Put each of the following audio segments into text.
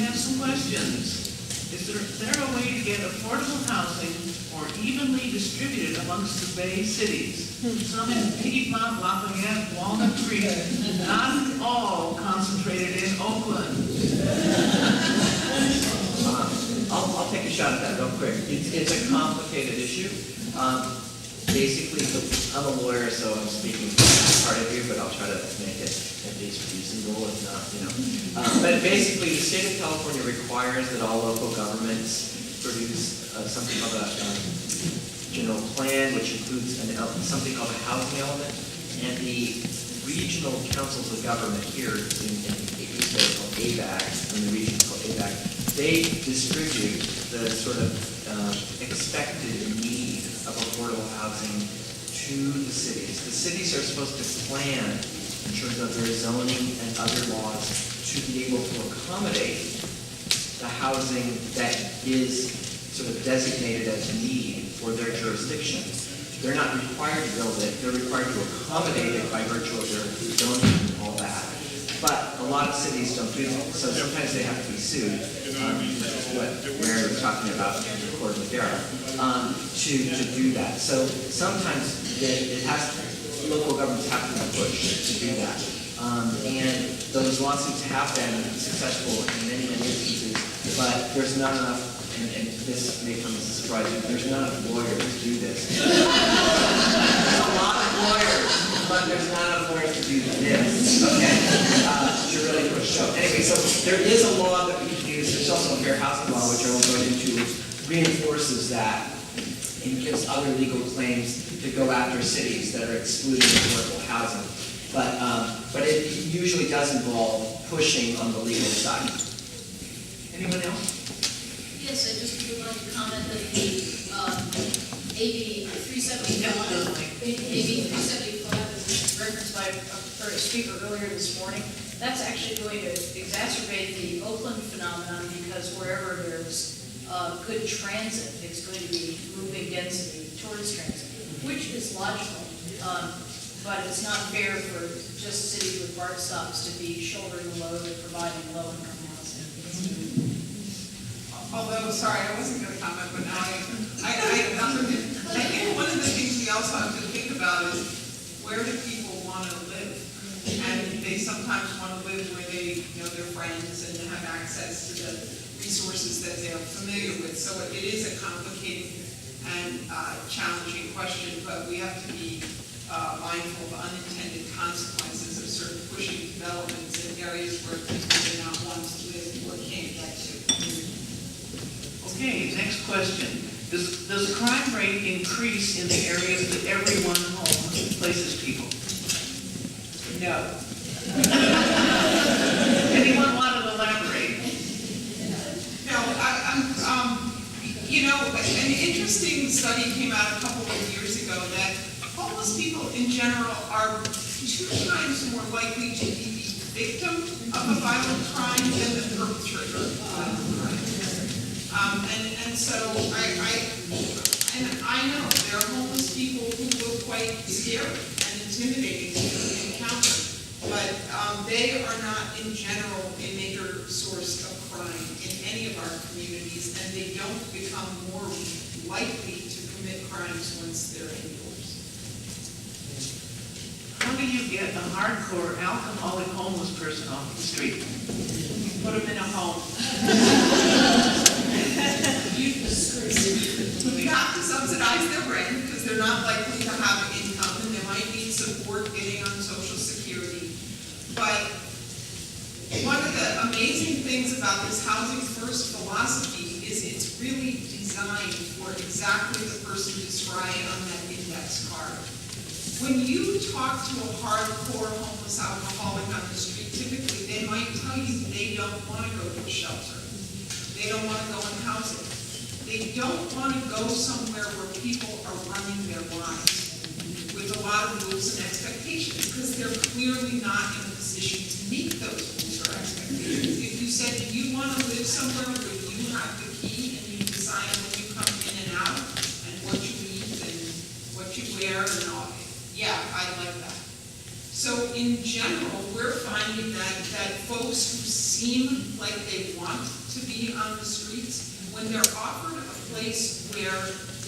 have some questions. Is there a way to get affordable housing more evenly distributed amongst the Bay cities? Some in Piedmont, Lafayette, Walnut Creek, not all concentrated in Oakland. I'll take a shot at that real quick. It's a complicated issue. Basically, I'm a lawyer, so I'm speaking for that part of you, but I'll try to make it at least reasonable, if not, But basically, the state of California requires that all local governments produce something called a general plan, which includes something called a housing element, and the regional councils of government here in called ABAG, in the region called ABAG, they distribute the sort of expected need of affordable housing to the cities. The cities are supposed to plan in terms of their zoning and other laws to be able to accommodate the housing that is sort of designated as need for their jurisdiction. They're not required to build it, they're required to accommodate it by virtue of their zoning and all that. But a lot of cities don't do that, so sometimes they have to be sued, what Mary was talking about in the court of Madera, to do that. So sometimes local governments have to be pushed to do that. And those lawsuits have been successful in many, many instances, but there's not enough, and this may come as a surprise, there's not enough lawyers to do this. There's a lot of lawyers, but there's not enough lawyers to do this, okay? To really push. So anyway, so there is a law that we can use. There's also a fair housing law, which I won't go into, which reinforces that and gives other legal claims to go after cities that are excluding affordable housing. But it usually does involve pushing on the legal side. Anyone else? Yes, I just would like to comment that the AB 375, as referenced by a speaker earlier this morning, that's actually going to exacerbate the Oakland phenomenon, because wherever there's good transit, it's going to be moving density towards transit, which is logical. But it's not fair for just cities with BART stops to be shouldering the load of providing low-income housing. Although, sorry, I wasn't going to comment, but now I think one of the things we also have to think about is, where do people want to live? And they sometimes want to live where they know their friends and have access to the resources that they're familiar with. So it is a complicated and challenging question, but we have to be mindful of unintended consequences of certain pushing developments in areas where people do not want to live or can't get to. Okay, next question. Does crime rate increase in the areas that every one home places people? No. Anyone want to elaborate? No, an interesting study came out a couple of years ago that homeless people in general are 2 times more likely to be the victim of a violent crime than the perpetrator of a violent crime. And so I know there are homeless people who look quite scary and intimidating to encounter, but they are not in general a major source of crime in any of our communities, and they don't become more likely to commit crimes once they're indoors. How do you get a hardcore alcoholic homeless person off the street? You put them in a home. We have to subsidize their rent because they're not likely to have income, and they might need support getting on Social Security. But one of the amazing things about this housing first philosophy is it's really designed for exactly the person described on that index card. When you talk to a hardcore homeless alcoholic on the street, typically they might tell you they don't want to go to a shelter. They don't want to go in housing. They don't want to go somewhere where people are running their lives with a lot of rules and expectations, because they're clearly not in a position to meet those rules or expectations. If you said you want to live somewhere where you have the key and you decide when you come in and out and what you eat and what you wear and all, yeah, I like that. So in general, we're finding that folks who seem like they want to be on the streets, when they're offered a place where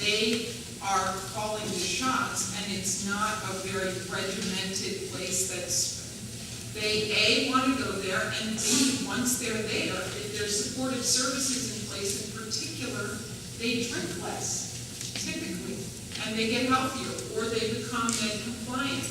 they are calling the shots, and it's not a very regimented place they A, want to go there, and B, once they're there, if there's supportive services in place in particular, they drink less, typically, and they get healthier, or they become med compliant,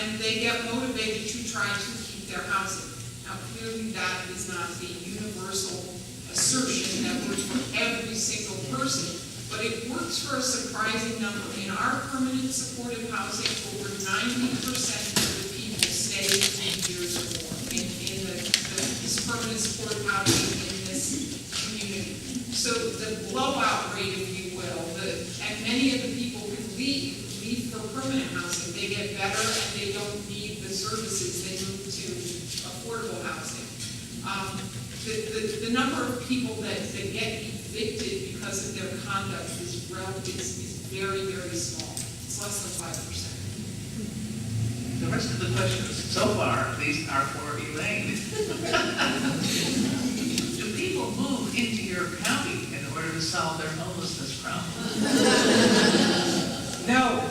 and they get motivated to try to keep their housing. Now, clearly, that is not a universal assertion that works for every single person, but it works for a surprising number. In our permanent supportive housing, over 90% of the people stay 10 years or more in this permanent supportive housing in this community. So the blowout rate, if you will, and many of the people who leave for permanent housing, they get better and they don't need the services, they move to affordable housing. The number of people that get evicted because of their conduct is very, very small. It's less than 5%. The rest of the questions so far, these are for Elaine. Do people move into your county in order to solve their homelessness problem? No.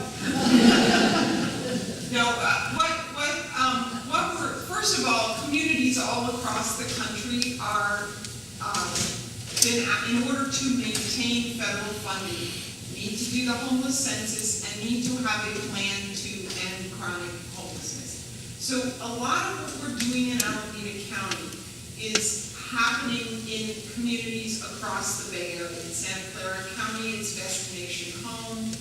No, first of all, communities all across the country are, in order to maintain federal funding, need to do the homeless census and need to have a plan to end chronic homelessness. So a lot of what we're doing in Alameda County is happening in communities across the Bay Area. In Santa Clara County, it's Destination Home.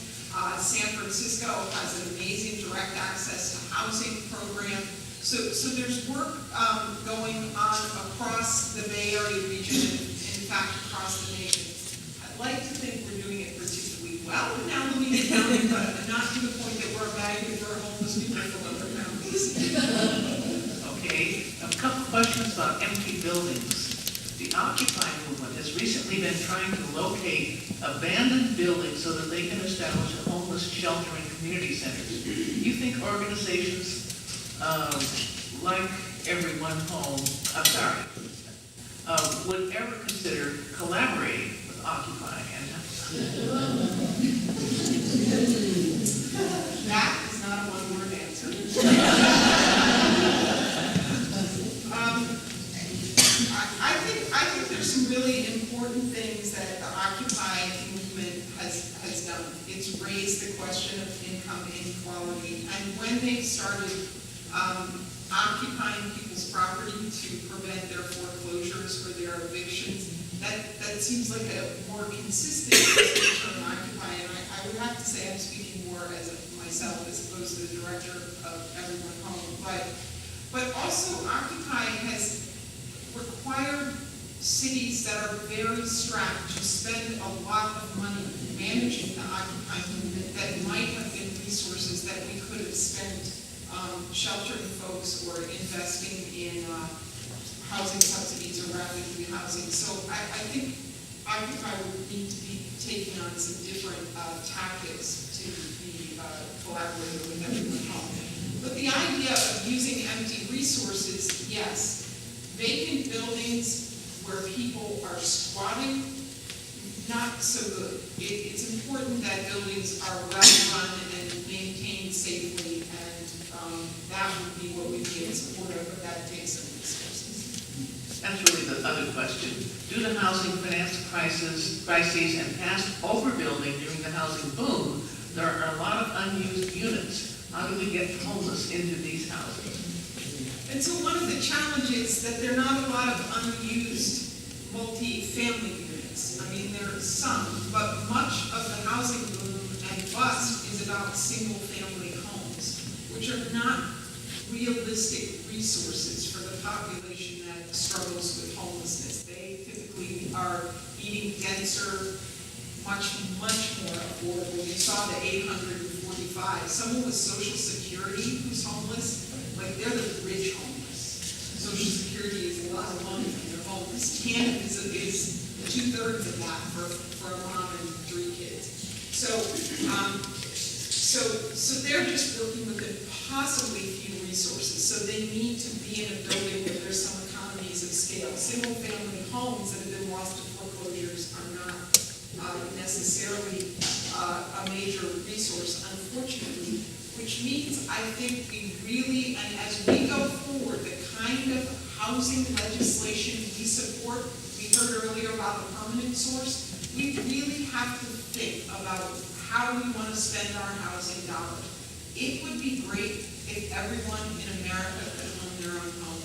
San Francisco has an amazing direct access to housing program. So there's work going on across the Bay Area region, and in fact across the nation. I'd like to think we're doing it particularly well in Alameda County, but not to the point that we're bagging for homeless people from other counties. Okay, a couple questions about empty buildings. The Occupy movement has recently been trying to locate abandoned buildings so that they can establish a homeless shelter and community centers. Do you think organizations like Everyone Home, would ever consider collaborating with Occupy? That is not a one-word answer. I think there's some really important things that the Occupy movement has done. It's raised the question of income inequality, and when they started occupying people's property to prevent their foreclosures or their evictions, that seems like a more consistent term, Occupy, and I would have to say I'm speaking more as myself as opposed to the director of Everyone Home, but also Occupy has required cities that are very strapped to spend a lot of money managing the Occupy movement that might have been resources that we could have spent sheltering folks or investing in housing subsidies or rapid housing. So I think Occupy would need to be taking on some different tactics to be collaborating with Everyone Home. But the idea of using empty resources, yes. Vacant buildings where people are squatting, not so good. It's important that buildings are well run and maintained safely, and that would be what we'd be in support of, but that takes some resources. That's really the other question. Due to housing finance crises and past overbuilding during the housing boom, there are a lot of unused units. How do we get homeless into these houses? And so one of the challenges that there are not a lot of unused multi-family units. I mean, there are some, but much of the housing boom and bust is about single-family homes, which are not realistic resources for the population that struggles with homelessness. They typically are eating denser, much more affordable. You saw the 845. Someone with Social Security who's homeless, like they're the rich homeless. Social Security is a lot of money and they're homeless. TANF is 2/3 of that for a mom and 3 kids. So they're just working with possibly few resources, so they need to be in a building where there's some economies of scale. Single-family homes that have been lost to foreclosures are not necessarily a major resource, unfortunately, which means I think we really, and as we go forward, the kind of housing legislation we support, we heard earlier about the permanent source, we really have to think about how we want to spend our housing dollars. It would be great if everyone in America could own their own home,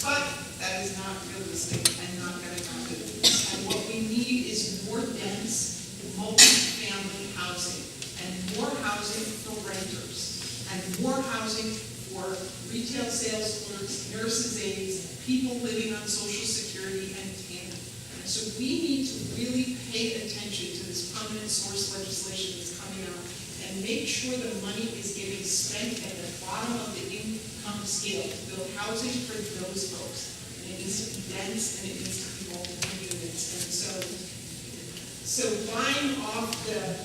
but that is not realistic and not going to happen. And what we need is more dense, multi-family housing, and more housing for renters, and more housing for retail sales clerks, nurses' aides, people living on Social Security and TANF. And so we need to really pay attention to this permanent source legislation that's coming out and make sure the money is getting spent at the bottom of the income scale to build housing for those folks. And it needs to be dense and it needs to be multiple units. And so buying off the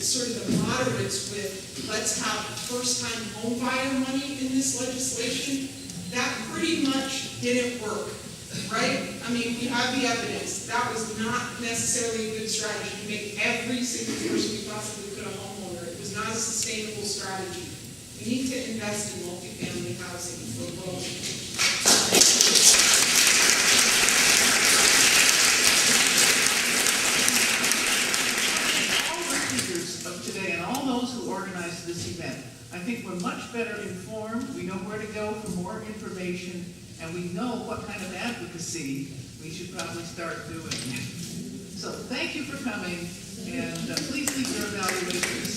sort of the moderates with let's have first-time home buyer money in this legislation, that pretty much didn't work, right? I mean, we have the evidence. That was not necessarily a good strategy to make every single person we possibly could a homeowner. It was not a sustainable strategy. We need to invest in multifamily housing for both. This event. I think we're much better informed, we know where to go for more information, and we know what kind of advocacy we should probably start doing. So thank you for coming, and please leave your evaluations.